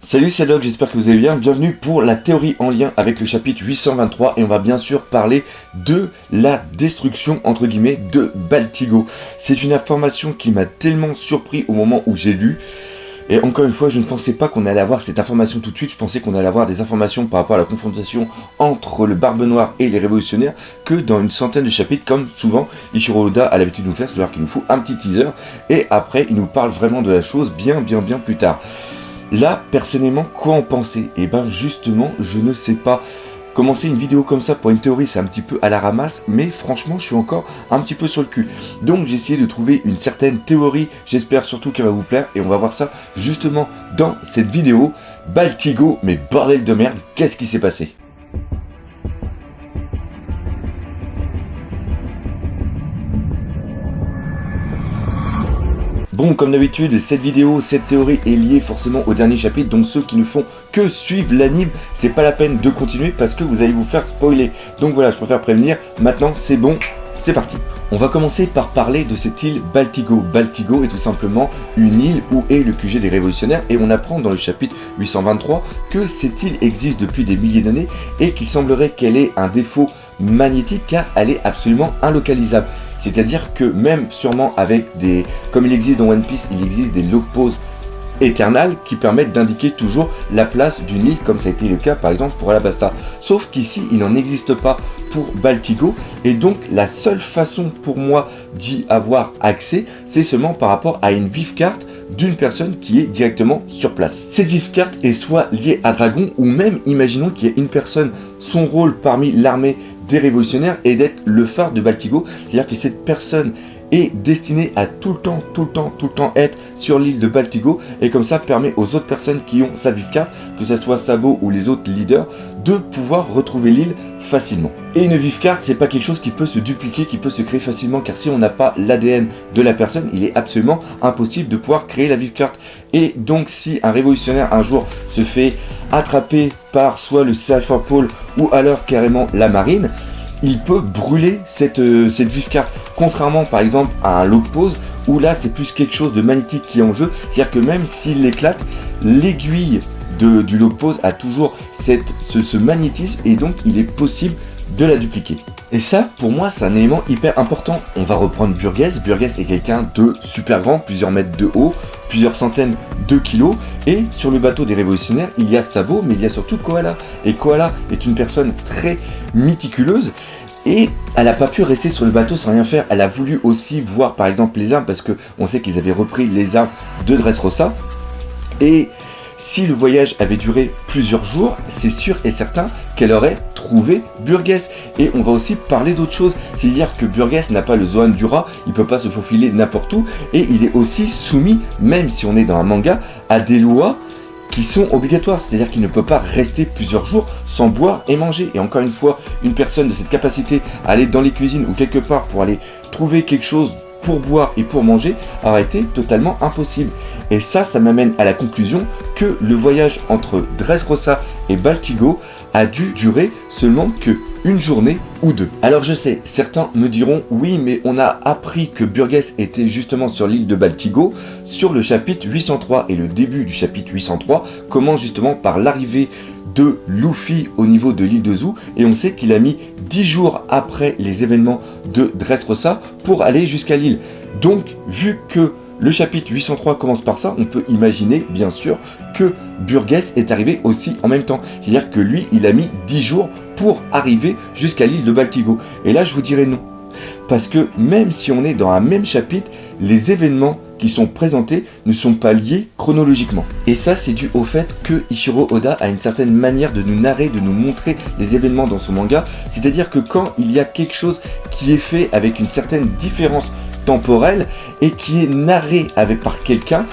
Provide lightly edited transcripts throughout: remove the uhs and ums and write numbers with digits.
Salut, c'est Log, j'espère que vous allez bien. Bienvenue pour la théorie en lien avec le chapitre 823 et on va bien sûr parler de la destruction entre guillemets de Baltigo. C'est une information qui m'a tellement surpris au moment où j'ai lu. Et encore une fois, je ne pensais pas qu'on allait avoir cette information tout de suite, je pensais qu'on allait avoir des informations par rapport à la confrontation entre le Barbe Noire et les révolutionnaires que dans une centaine de chapitres, comme souvent Ichiro Oda a l'habitude de nous faire, c'est-à-dire qu'il nous faut un petit teaser, et après il nous parle vraiment de la chose bien plus tard. Là, personnellement, quoi en penser ? Eh ben justement, je ne sais pas. Commencer une vidéo comme ça pour une théorie, c'est un petit peu à la ramasse, mais franchement, je suis encore un petit peu sur le cul. Donc j'ai essayé de trouver une certaine théorie, j'espère surtout qu'elle va vous plaire, et on va voir ça justement dans cette vidéo. Baltigo, mais bordel de merde, qu'est-ce qui s'est passé ? Bon, comme d'habitude, cette vidéo, cette théorie est liée forcément au dernier chapitre, donc ceux qui ne font que suivre l'anime, c'est pas la peine de continuer parce que vous allez vous faire spoiler. Donc voilà, je préfère prévenir, maintenant c'est bon, c'est parti. On va commencer par parler de cette île Baltigo. Baltigo est tout simplement une île où est le QG des révolutionnaires et on apprend dans le chapitre 823 que cette île existe depuis des milliers d'années et qu'il semblerait qu'elle ait un défaut magnétique car elle est absolument inlocalisable. C'est-à-dire que même sûrement avec des... Comme il existe dans One Piece, il existe des log poses éternales qui permettent d'indiquer toujours la place d'une île, comme ça a été le cas par exemple pour Alabasta. Sauf qu'ici, il n'en existe pas pour Baltigo, et donc la seule façon pour moi d'y avoir accès, c'est seulement par rapport à une vive carte d'une personne qui est directement sur place. Cette vive carte est soit liée à Dragon, ou même imaginons qu'il y ait une personne, son rôle parmi l'armée des révolutionnaires est d'être le phare de Baltigo, c'est-à-dire que cette personne est destinée à tout le temps être sur l'île de Baltigo, et comme ça permet aux autres personnes qui ont sa vive carte, que ce soit Sabo ou les autres leaders, de pouvoir retrouver l'île facilement. Et une vive carte, c'est pas quelque chose qui peut se dupliquer, qui peut se créer facilement, car si on n'a pas l'ADN de la personne, il est absolument impossible de pouvoir créer la vive carte. Et donc si un révolutionnaire un jour se fait attraper par soit le Cypher Pole ou alors carrément la marine, il peut brûler cette vive carte, contrairement par exemple à un log pose où là c'est plus quelque chose de magnétique qui est en jeu, c'est-à-dire que même s'il éclate, l'aiguille du log pose a toujours ce magnétisme et donc il est possible de la dupliquer. Et ça, pour moi, c'est un élément hyper important. On va reprendre Burgess. Burgess est quelqu'un de super grand, plusieurs mètres de haut, plusieurs centaines de kilos. Et sur le bateau des révolutionnaires, il y a Sabo, mais il y a surtout Koala. Et Koala est une personne très méticuleuse. Et elle n'a pas pu rester sur le bateau sans rien faire. Elle a voulu aussi voir, par exemple, les armes, parce qu'on sait qu'ils avaient repris les armes de Dressrosa. Et si le voyage avait duré plusieurs jours, c'est sûr et certain qu'elle aurait trouvé Burgess. Et on va aussi parler d'autre chose, c'est-à-dire que Burgess n'a pas le Zoan du rat, il peut pas se faufiler n'importe où, et il est aussi soumis, même si on est dans un manga, à des lois qui sont obligatoires, c'est-à-dire qu'il ne peut pas rester plusieurs jours sans boire et manger. Et encore une fois, une personne de cette capacité à aller dans les cuisines ou quelque part pour aller trouver quelque chose pour boire et pour manger aurait été totalement impossible. Et ça m'amène à la conclusion que le voyage entre Dressrosa et Baltigo a dû durer seulement que une journée ou deux. Alors je sais, certains me diront oui, mais on a appris que Burgess était justement sur l'île de Baltigo sur le chapitre 803 et le début du chapitre 803 commence justement par l'arrivée de Luffy au niveau de l'île de Zou, et on sait qu'il a mis 10 jours après les événements de Dressrosa pour aller jusqu'à l'île. Donc vu que le chapitre 803 commence par ça, on peut imaginer bien sûr que Burgess est arrivé aussi en même temps. C'est-à-dire que lui, il a mis 10 jours pour arriver jusqu'à l'île de Baltigo. Et là, je vous dirais non. Parce que même si on est dans un même chapitre, les événements qui sont présentés ne sont pas liés chronologiquement. Et ça, c'est dû au fait que Ichiro Oda a une certaine manière de nous narrer, de nous montrer les événements dans son manga. C'est-à-dire que quand il y a quelque chose qui est fait avec une certaine différence temporelle et qui est narré par quelqu'un,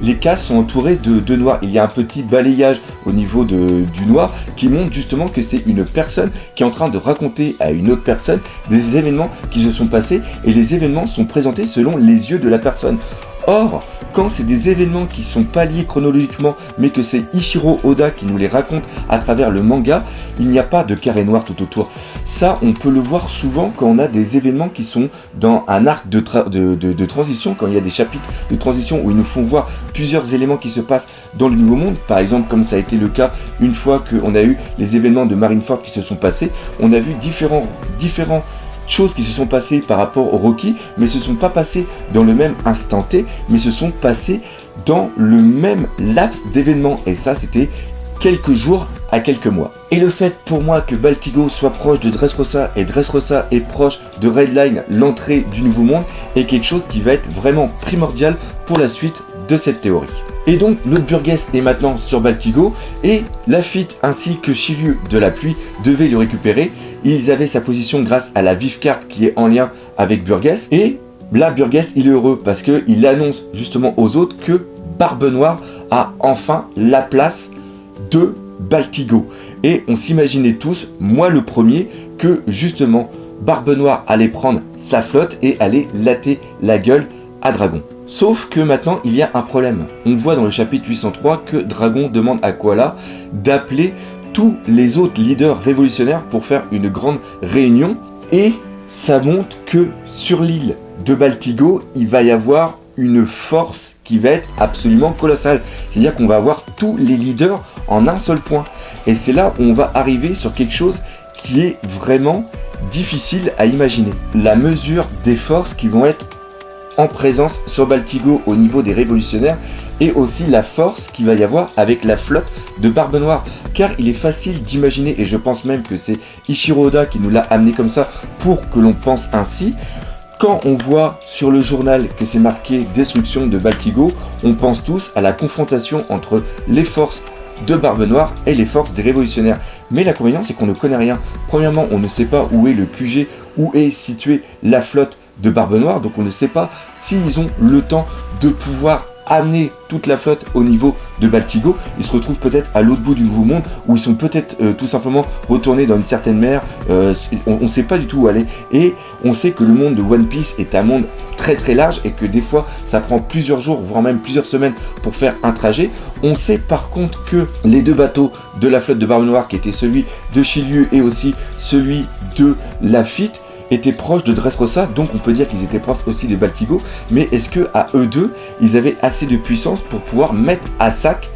les cases sont entourées de noir. Il y a un petit balayage au niveau du noir qui montre justement que c'est une personne qui est en train de raconter à une autre personne des événements qui se sont passés, et les événements sont présentés selon les yeux de la personne. Or, quand c'est des événements qui sont pas liés chronologiquement, mais que c'est Ichiro Oda qui nous les raconte à travers le manga, il n'y a pas de carré noir tout autour. Ça, on peut le voir souvent quand on a des événements qui sont dans un arc de transition, quand il y a des chapitres de transition où ils nous font voir plusieurs éléments qui se passent dans le Nouveau Monde. Par exemple, comme ça a été le cas une fois qu'on a eu les événements de Marineford qui se sont passés, on a vu différents choses qui se sont passées par rapport au Rocky, mais se sont pas passées dans le même instant T, mais se sont passées dans le même laps d'événements. Et ça, c'était quelques jours à quelques mois. Et le fait pour moi que Baltigo soit proche de Dressrosa et Dressrosa est proche de Redline, l'entrée du Nouveau Monde, est quelque chose qui va être vraiment primordial pour la suite de cette théorie. Et donc notre Burgess est maintenant sur Baltigo et Lafitte ainsi que Shiryu de la Pluie devaient le récupérer. Ils avaient sa position grâce à la vive carte qui est en lien avec Burgess. Et là Burgess il est heureux parce qu'il annonce justement aux autres que Barbe Noire a enfin la place de Baltigo. Et on s'imaginait tous, moi le premier, que justement Barbe Noire allait prendre sa flotte et allait latter la gueule à Dragon. Sauf que maintenant il y a un problème. On voit dans le chapitre 803 que Dragon demande à Koala d'appeler tous les autres leaders révolutionnaires pour faire une grande réunion. Et ça montre que sur l'île de Baltigo, il va y avoir une force qui va être absolument colossale. C'est-à-dire qu'on va avoir tous les leaders en un seul point. Et c'est là où on va arriver sur quelque chose qui est vraiment difficile à imaginer. La mesure des forces qui vont être en présence sur Baltigo au niveau des révolutionnaires et aussi la force qu'il va y avoir avec la flotte de Barbe Noire. Car il est facile d'imaginer, et je pense même que c'est Ichiro Oda qui nous l'a amené comme ça pour que l'on pense ainsi. Quand on voit sur le journal que c'est marqué destruction de Baltigo, on pense tous à la confrontation entre les forces de Barbe Noire et les forces des révolutionnaires. Mais l'inconvénient c'est qu'on ne connaît rien. Premièrement, on ne sait pas où est le QG, où est située la flotte de Barbe Noire, donc on ne sait pas s'ils ont le temps de pouvoir amener toute la flotte au niveau de Baltigo. Ils se retrouvent peut-être à l'autre bout du Nouveau Monde, où ils sont peut-être tout simplement retournés dans une certaine mer. On ne sait pas du tout où aller. Et on sait que le monde de One Piece est un monde très très large et que des fois ça prend plusieurs jours, voire même plusieurs semaines pour faire un trajet. On sait par contre que les deux bateaux de la flotte de Barbe Noire, qui étaient celui de Shiryu et aussi celui de Lafitte, étaient proches de Dressrosa, donc on peut dire qu'ils étaient proches aussi de Baltigo, mais est-ce que à eux deux, ils avaient assez de puissance pour pouvoir mettre à sac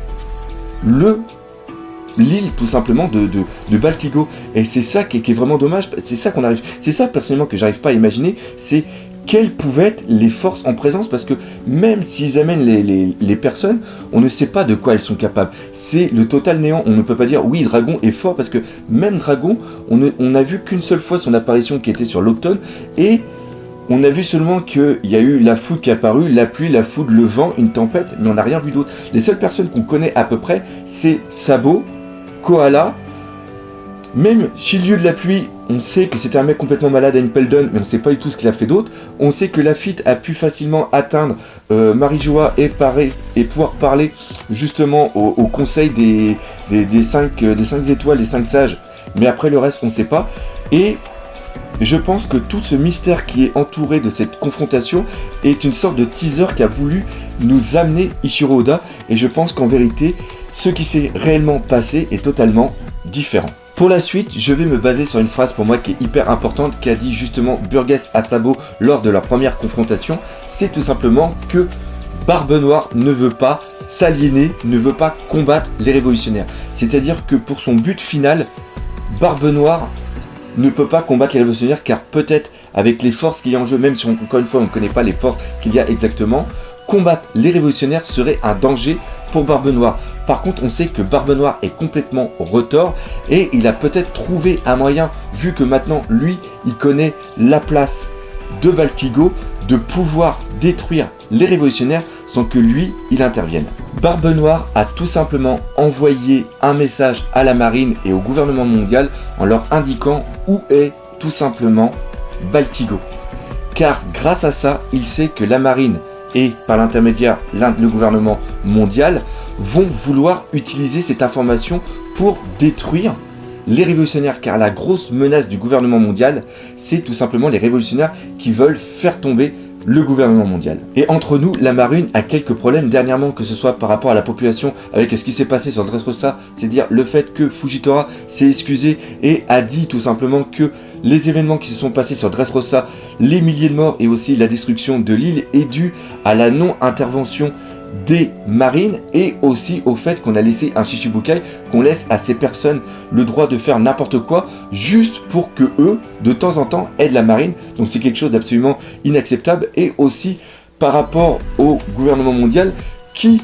l'île tout simplement de Baltigo? Et c'est ça qui est vraiment dommage, c'est ça personnellement que j'arrive pas à imaginer, c'est quelles pouvaient être les forces en présence, parce que même s'ils amènent les personnes, on ne sait pas de quoi elles sont capables. C'est le total néant. On ne peut pas dire oui, Dragon est fort, parce que même Dragon, on n'a vu qu'une seule fois son apparition qui était sur l'Octone, et on a vu seulement qu'il y a eu la foudre qui est apparue, la pluie, la foudre, le vent, une tempête, mais on n'a rien vu d'autre. Les seules personnes qu'on connaît à peu près, c'est Sabo, Koala, même Shiryu de la Pluie. On sait que c'était un mec complètement malade à Impel Down, mais on ne sait pas du tout ce qu'il a fait d'autre. On sait que Lafitte a pu facilement atteindre Marijoa et pouvoir parler justement au conseil des 5 étoiles, des 5 sages. Mais après le reste, on ne sait pas. Et je pense que tout ce mystère qui est entouré de cette confrontation est une sorte de teaser qui a voulu nous amener Ichiro Oda. Et je pense qu'en vérité, ce qui s'est réellement passé est totalement différent. Pour la suite, je vais me baser sur une phrase pour moi qui est hyper importante, qu'a dit justement Burgess à Sabo lors de leur première confrontation. C'est tout simplement que Barbe Noire ne veut pas s'aliéner, ne veut pas combattre les révolutionnaires. C'est-à-dire que pour son but final, Barbe Noire ne peut pas combattre les révolutionnaires, car peut-être avec les forces qu'il y a en jeu, même si encore une fois on ne connaît pas les forces qu'il y a exactement, combattre les révolutionnaires serait un danger pour Barbe Noire. Par contre, on sait que Barbe Noire est complètement retors et il a peut-être trouvé un moyen, vu que maintenant lui, il connaît la place de Baltigo, de pouvoir détruire les révolutionnaires sans que lui, il intervienne. Barbe Noire a tout simplement envoyé un message à la marine et au gouvernement mondial en leur indiquant où est tout simplement Baltigo. Car grâce à ça, il sait que la marine et par l'intermédiaire le gouvernement mondial vont vouloir utiliser cette information pour détruire les révolutionnaires, car la grosse menace du gouvernement mondial, c'est tout simplement les révolutionnaires qui veulent faire tomber le gouvernement mondial. Et entre nous, la marine a quelques problèmes dernièrement, que ce soit par rapport à la population, avec ce qui s'est passé sur Dressrosa, c'est-à-dire le fait que Fujitora s'est excusé et a dit tout simplement que les événements qui se sont passés sur Dressrosa, les milliers de morts et aussi la destruction de l'île est due à la non-intervention des marines et aussi au fait qu'on a laissé un Shichibukai, qu'on laisse à ces personnes le droit de faire n'importe quoi juste pour que eux, de temps en temps, aident la marine. Donc c'est quelque chose d'absolument inacceptable. Et aussi par rapport au gouvernement mondial qui,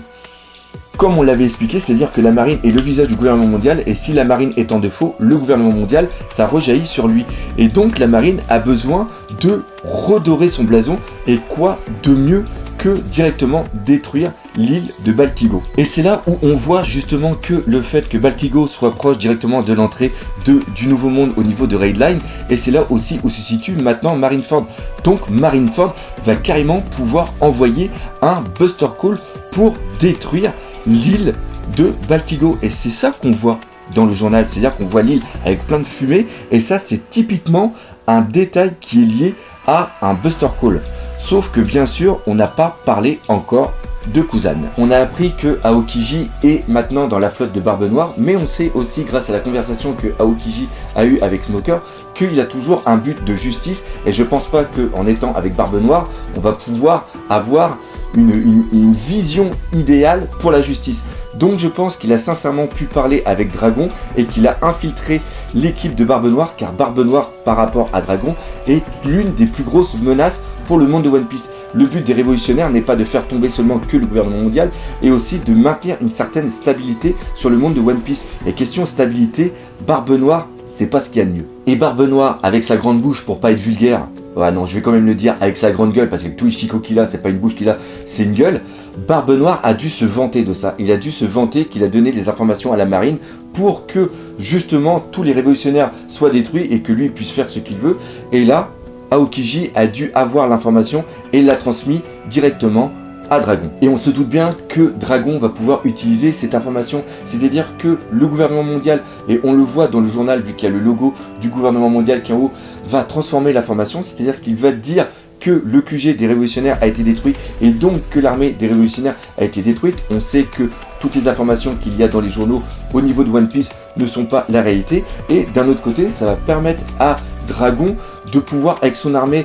comme on l'avait expliqué, c'est-à-dire que la marine est le visage du gouvernement mondial et si la marine est en défaut, le gouvernement mondial, ça rejaillit sur lui. Et donc la marine a besoin de redorer son blason et quoi de mieux que directement détruire l'île de Baltigo. Et c'est là où on voit justement que le fait que Baltigo soit proche directement de l'entrée du Nouveau Monde au niveau de Raidline, et c'est là aussi où se situe maintenant Marineford. Donc Marineford va carrément pouvoir envoyer un Buster Call pour détruire l'île de Baltigo. Et c'est ça qu'on voit dans le journal, c'est-à-dire qu'on voit l'île avec plein de fumée, et ça c'est typiquement un détail qui est lié à un Buster Call. Sauf que bien sûr, on n'a pas parlé encore de Kuzan. On a appris que Aokiji est maintenant dans la flotte de Barbe Noire, mais on sait aussi, grâce à la conversation que Aokiji a eue avec Smoker, qu'il a toujours un but de justice, et je pense pas qu'en étant avec Barbe Noire, on va pouvoir avoir une vision idéale pour la justice. Donc je pense qu'il a sincèrement pu parler avec Dragon et qu'il a infiltré l'équipe de Barbe Noire, car Barbe Noire par rapport à Dragon est l'une des plus grosses menaces pour le monde de One Piece. Le but des révolutionnaires n'est pas de faire tomber seulement que le gouvernement mondial, et aussi de maintenir une certaine stabilité sur le monde de One Piece. Et question stabilité, Barbe Noire, c'est pas ce qu'il y a de mieux. Et Barbe Noire, avec sa grande bouche pour pas être vulgaire, ouais non, je vais quand même le dire, avec sa grande gueule, parce que tout Ichiko qu'il a, c'est pas une bouche qu'il a, c'est une gueule. Barbe Noire a dû se vanter de ça. Il a dû se vanter qu'il a donné des informations à la marine pour que, justement, tous les révolutionnaires soient détruits et que lui puisse faire ce qu'il veut. Et là, Aokiji a dû avoir l'information et l'a transmis directement à Dragon. Et on se doute bien que Dragon va pouvoir utiliser cette information, c'est-à-dire que le gouvernement mondial, et on le voit dans le journal vu qu'il y a le logo du gouvernement mondial qui est en haut, va transformer l'information, c'est-à-dire qu'il va dire que le QG des révolutionnaires a été détruit et donc que l'armée des révolutionnaires a été détruite. On sait que toutes les informations qu'il y a dans les journaux au niveau de One Piece ne sont pas la réalité, et d'un autre côté ça va permettre à Dragon de pouvoir, avec son armée,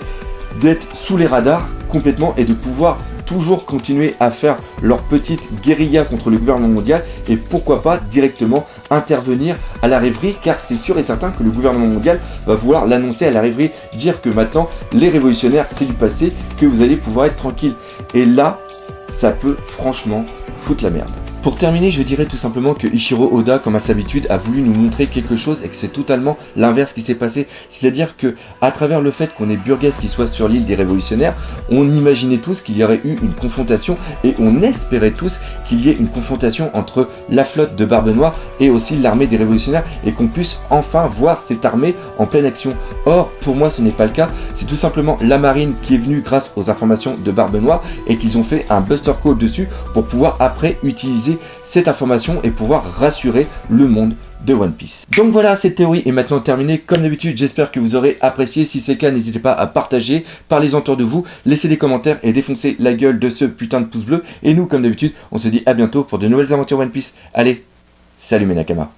d'être sous les radars complètement et de pouvoir toujours continuer à faire leur petite guérilla contre le gouvernement mondial et pourquoi pas directement intervenir à la rêverie, car c'est sûr et certain que le gouvernement mondial va vouloir l'annoncer à la rêverie, dire que maintenant les révolutionnaires c'est du passé, que vous allez pouvoir être tranquille. Et là, ça peut franchement foutre la merde. Pour terminer, je dirais tout simplement que Ichiro Oda, comme à sa habitude, a voulu nous montrer quelque chose et que c'est totalement l'inverse qui s'est passé. C'est-à-dire que, à travers le fait qu'on ait Burgess qui soit sur l'île des révolutionnaires, on imaginait tous qu'il y aurait eu une confrontation et on espérait tous qu'il y ait une confrontation entre la flotte de Barbe Noire et aussi l'armée des révolutionnaires et qu'on puisse enfin voir cette armée en pleine action. Or, pour moi, ce n'est pas le cas. C'est tout simplement la marine qui est venue grâce aux informations de Barbe Noire et qu'ils ont fait un Buster Call dessus pour pouvoir après utiliser cette information et pouvoir rassurer le monde de One Piece. Donc voilà, cette théorie est maintenant terminée. Comme d'habitude, j'espère que vous aurez apprécié. Si c'est le cas, n'hésitez pas à partager, parlez-en autour de vous, laissez des commentaires et défoncez la gueule de ce putain de pouce bleu. Et nous, comme d'habitude, on se dit à bientôt pour de nouvelles aventures One Piece. Allez, salut mes Nakama.